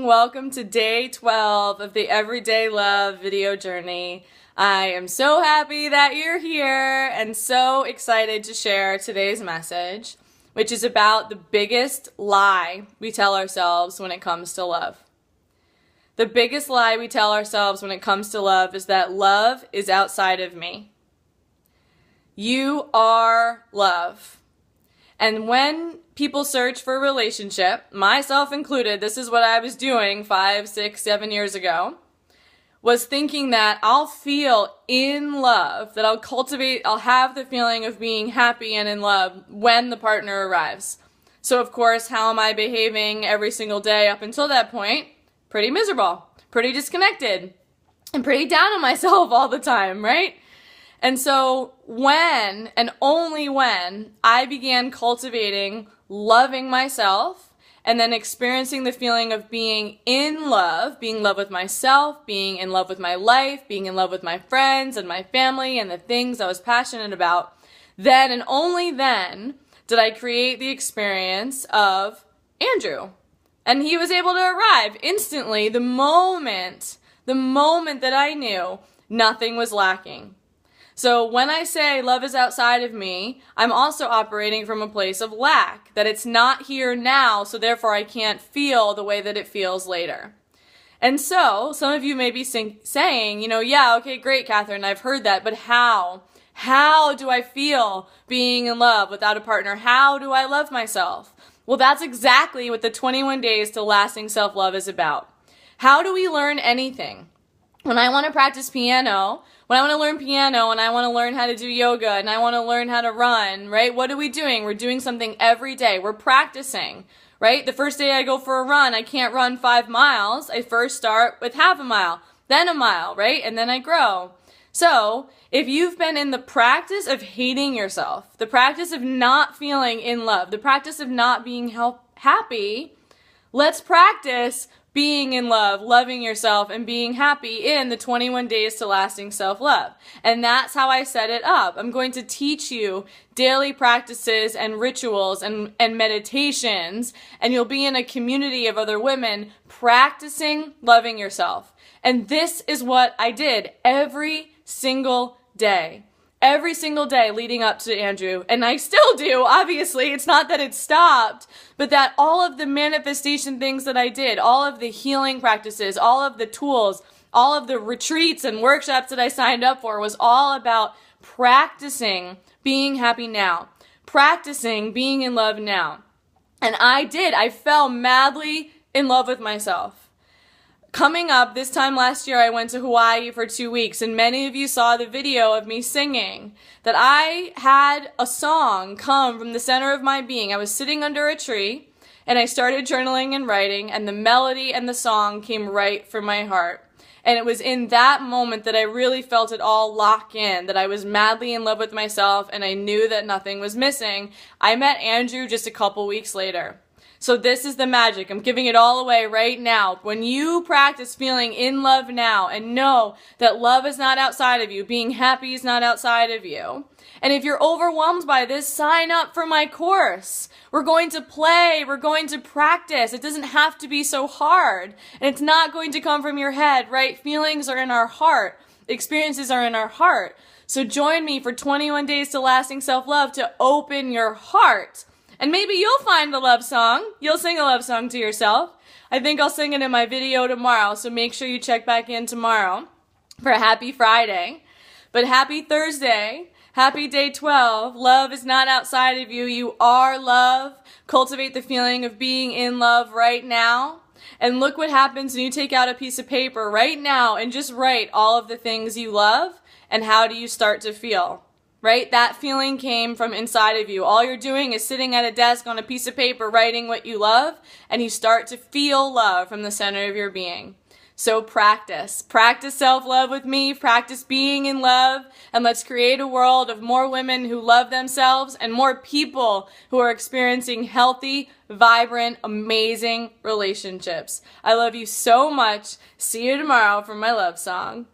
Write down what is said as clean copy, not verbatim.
welcome to day 12 of the Everyday Love video journey. I am so happy that you're here and so excited to share today's message, which is about the biggest lie we tell ourselves when it comes to love. The biggest lie we tell ourselves when it comes to love is that love is outside of me. You are love. And when people search for a relationship, myself included, this is what I was doing 5, 6, 7 years ago, was thinking that I'll feel in love, that I'll have the feeling of being happy and in love when the partner arrives. So of course, how am I behaving every single day up until that point? Pretty miserable, pretty disconnected, and pretty down on myself all the time, right? And so when, and only when, I began cultivating loving myself and then experiencing the feeling of being in love with myself, being in love with my life, being in love with my friends and my family and the things I was passionate about, then and only then did I create the experience of Andrew. And he was able to arrive instantly the moment that I knew nothing was lacking. So when I say love is outside of me, I'm also operating from a place of lack, that it's not here now, so therefore I can't feel the way that it feels later. And so some of you may be saying, yeah, okay, great, Catherine, I've heard that, but how? How do I feel being in love without a partner? How do I love myself? Well, that's exactly what the 21 Days to Lasting Self-Love is about. How do we learn anything? When I want to practice piano, when I want to learn piano and I want to learn how to do yoga and I want to learn how to run, right? What are we doing? We're doing something every day. We're practicing, right? The first day I go for a run, I can't run 5 miles. I first start with half a mile, then a mile, right? And then I grow. So if you've been in the practice of hating yourself, the practice of not feeling in love, the practice of not being happy, let's practice being in love, loving yourself, and being happy in the 21 Days to Lasting Self-Love. And that's how I set it up. I'm going to teach you daily practices and rituals and meditations, and you'll be in a community of other women practicing loving yourself. And this is what I did every single day. Every single day leading up to Andrew, and I still do, obviously. It's not that it stopped, but that all of the manifestation things that I did, all of the healing practices, all of the tools, all of the retreats and workshops that I signed up for was all about practicing being happy now, practicing being in love now. And I fell madly in love with myself. Coming up, this time last year, I went to Hawaii for 2 weeks, and many of you saw the video of me singing that I had a song come from the center of my being. I was sitting under a tree, and I started journaling and writing, and the melody and the song came right from my heart. And it was in that moment that I really felt it all lock in, that I was madly in love with myself, and I knew that nothing was missing. I met Andrew just a couple weeks later. So this is the magic. I'm giving it all away right now. When you practice feeling in love now and know that love is not outside of you, being happy is not outside of you. And if you're overwhelmed by this, sign up for my course. We're going to play. We're going to practice. It doesn't have to be so hard. And it's not going to come from your head, right? Feelings are in our heart. Experiences are in our heart. So join me for 21 Days to Lasting Self-Love to open your heart. And maybe you'll find a love song. You'll sing a love song to yourself. I think I'll sing it in my video tomorrow, so make sure you check back in tomorrow for a happy Friday. But happy Thursday. Happy day 12. Love is not outside of you. You are love. Cultivate the feeling of being in love right now. And look what happens when you take out a piece of paper right now and just write all of the things you love and how do you start to feel. Right? That feeling came from inside of you. All you're doing is sitting at a desk on a piece of paper writing what you love, and you start to feel love from the center of your being. So practice. Practice self-love with me. Practice being in love. And let's create a world of more women who love themselves and more people who are experiencing healthy, vibrant, amazing relationships. I love you so much. See you tomorrow for my love song.